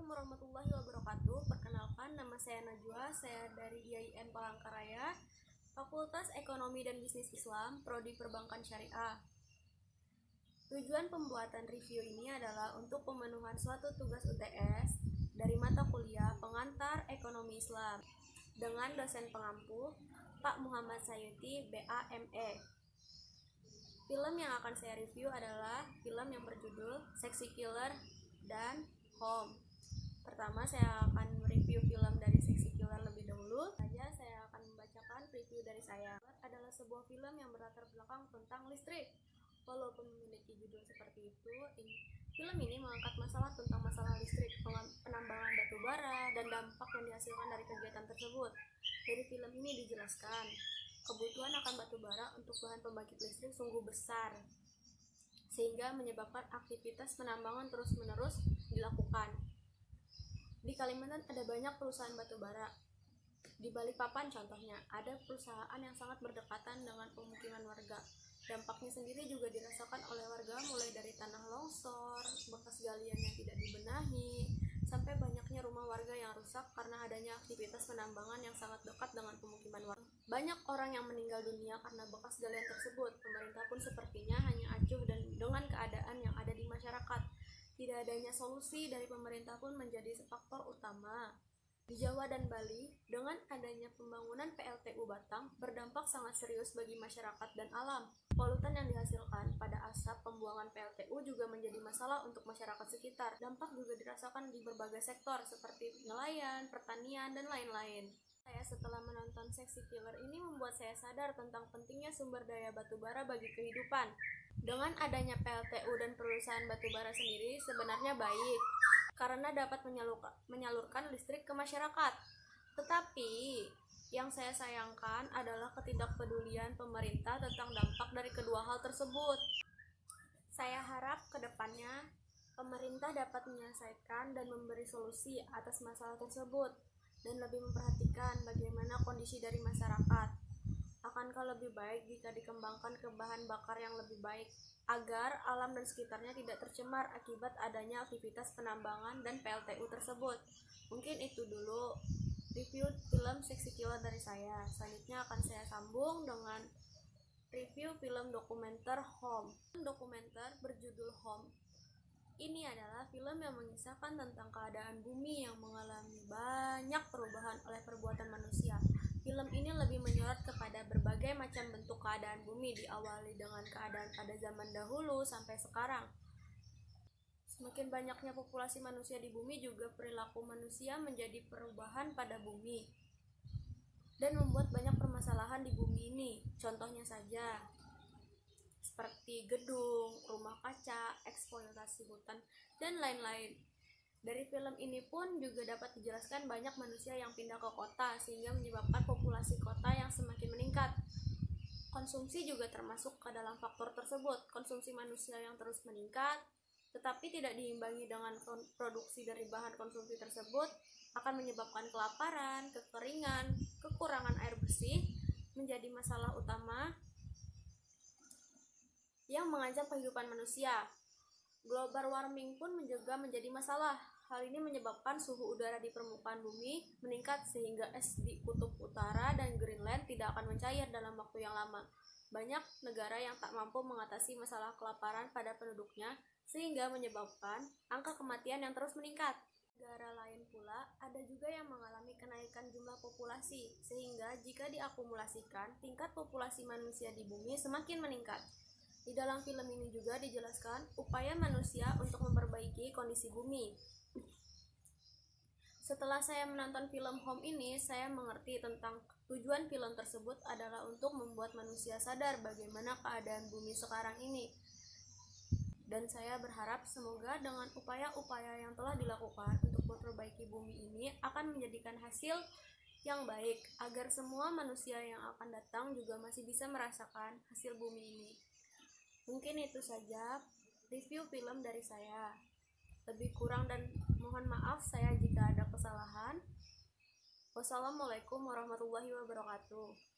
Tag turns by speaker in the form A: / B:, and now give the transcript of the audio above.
A: Assalamualaikum warahmatullahi wabarakatuh. Perkenalkan, nama saya Najwa. Saya dari IAIN Palangkaraya, Fakultas Ekonomi dan Bisnis Islam, Prodi Perbankan Syariah. Tujuan pembuatan review ini adalah untuk pemenuhan suatu tugas UTS dari mata kuliah Pengantar Ekonomi Islam dengan dosen pengampu Pak Muhammad Sayuti, BA.ME. Film yang akan saya review adalah film yang berjudul Sexy Killer dan Home. Pertama, saya akan mereview film dari Sexy Killer lebih dahulu. Saya akan membacakan review dari saya. Adalah sebuah film yang berlatar belakang tentang listrik. Walaupun memiliki judul seperti itu, film ini mengangkat masalah tentang masalah listrik, penambangan batu bara, dan dampak yang dihasilkan dari kegiatan tersebut. Dari film ini dijelaskan, kebutuhan akan batu bara untuk bahan pembangkit listrik sungguh besar, sehingga menyebabkan aktivitas penambangan terus-menerus dilakukan. Di Kalimantan ada banyak perusahaan batu bara. Di Balikpapan contohnya, ada perusahaan yang sangat berdekatan dengan pemukiman warga. Dampaknya sendiri juga dirasakan oleh warga, mulai dari tanah longsor, bekas galian yang tidak dibenahi, sampai banyaknya rumah warga yang rusak karena adanya aktivitas penambangan yang sangat dekat dengan pemukiman warga. Banyak orang yang meninggal dunia karena bekas galian tersebut. Pemerintah pun sepertinya hanya acuh dengan keadaan yang ada di masyarakat. Tidak adanya solusi dari pemerintah pun menjadi faktor utama. Di Jawa dan Bali, dengan adanya pembangunan PLTU Batang berdampak sangat serius bagi masyarakat dan alam. Polutan yang dihasilkan pada asap pembuangan PLTU juga menjadi masalah untuk masyarakat sekitar. Dampak juga dirasakan di berbagai sektor seperti nelayan, pertanian, dan lain-lain. Setelah menonton Sexy Killer ini membuat saya sadar tentang pentingnya sumber daya batubara bagi kehidupan. Dengan adanya PLTU dan perusahaan batubara sendiri sebenarnya baik, karena dapat menyalurkan listrik ke masyarakat. Tetapi yang saya sayangkan adalah ketidakpedulian pemerintah tentang dampak dari kedua hal tersebut. Saya harap ke depannya pemerintah dapat menyelesaikan dan memberi solusi atas masalah tersebut dan lebih memperhatikan bagaimana kondisi dari masyarakat. Akankah lebih baik jika dikembangkan ke bahan bakar yang lebih baik agar alam dan sekitarnya tidak tercemar akibat adanya aktivitas penambangan dan PLTU tersebut. Mungkin itu dulu review film Sexy Killer dari saya. Selanjutnya akan saya sambung dengan review film dokumenter Home. Dokumenter berjudul Home ini adalah film yang mengisahkan tentang keadaan bumi yang mengalami banyak perubahan oleh perbuatan manusia. Film ini lebih menyorot kepada berbagai macam bentuk keadaan bumi, diawali dengan keadaan pada zaman dahulu sampai sekarang. Semakin banyaknya populasi manusia di bumi juga perilaku manusia menjadi perubahan pada bumi dan membuat banyak permasalahan di bumi ini. Contohnya saja seperti gedung, rumah kaca, eksploitasi hutan, dan lain-lain. Dari film ini pun juga dapat dijelaskan banyak manusia yang pindah ke kota sehingga menyebabkan populasi kota yang semakin meningkat. Konsumsi juga termasuk ke dalam faktor tersebut. Konsumsi manusia yang terus meningkat tetapi tidak diimbangi dengan produksi dari bahan konsumsi tersebut akan menyebabkan kelaparan, kekeringan, kekurangan air bersih menjadi masalah utama yang mengancam kehidupan manusia. Global warming pun juga menjadi masalah. Hal ini menyebabkan suhu udara di permukaan bumi meningkat sehingga es di kutub utara dan Greenland tidak akan mencair dalam waktu yang lama. Banyak negara yang tak mampu mengatasi masalah kelaparan pada penduduknya sehingga menyebabkan angka kematian yang terus meningkat. Negara lain pula ada juga yang mengalami kenaikan jumlah populasi sehingga jika diakumulasikan tingkat populasi manusia di bumi semakin meningkat. Di dalam film ini juga dijelaskan upaya manusia untuk memperbaiki kondisi bumi. Setelah saya menonton film Home ini, saya mengerti tentang tujuan film tersebut adalah untuk membuat manusia sadar bagaimana keadaan bumi sekarang ini. Dan saya berharap semoga dengan upaya-upaya yang telah dilakukan untuk memperbaiki bumi ini akan menjadikan hasil yang baik agar semua manusia yang akan datang juga masih bisa merasakan hasil bumi ini. Mungkin itu saja review film dari saya. Lebih kurang dan mohon maaf saya jika ada kesalahan. Wassalamualaikum warahmatullahi wabarakatuh.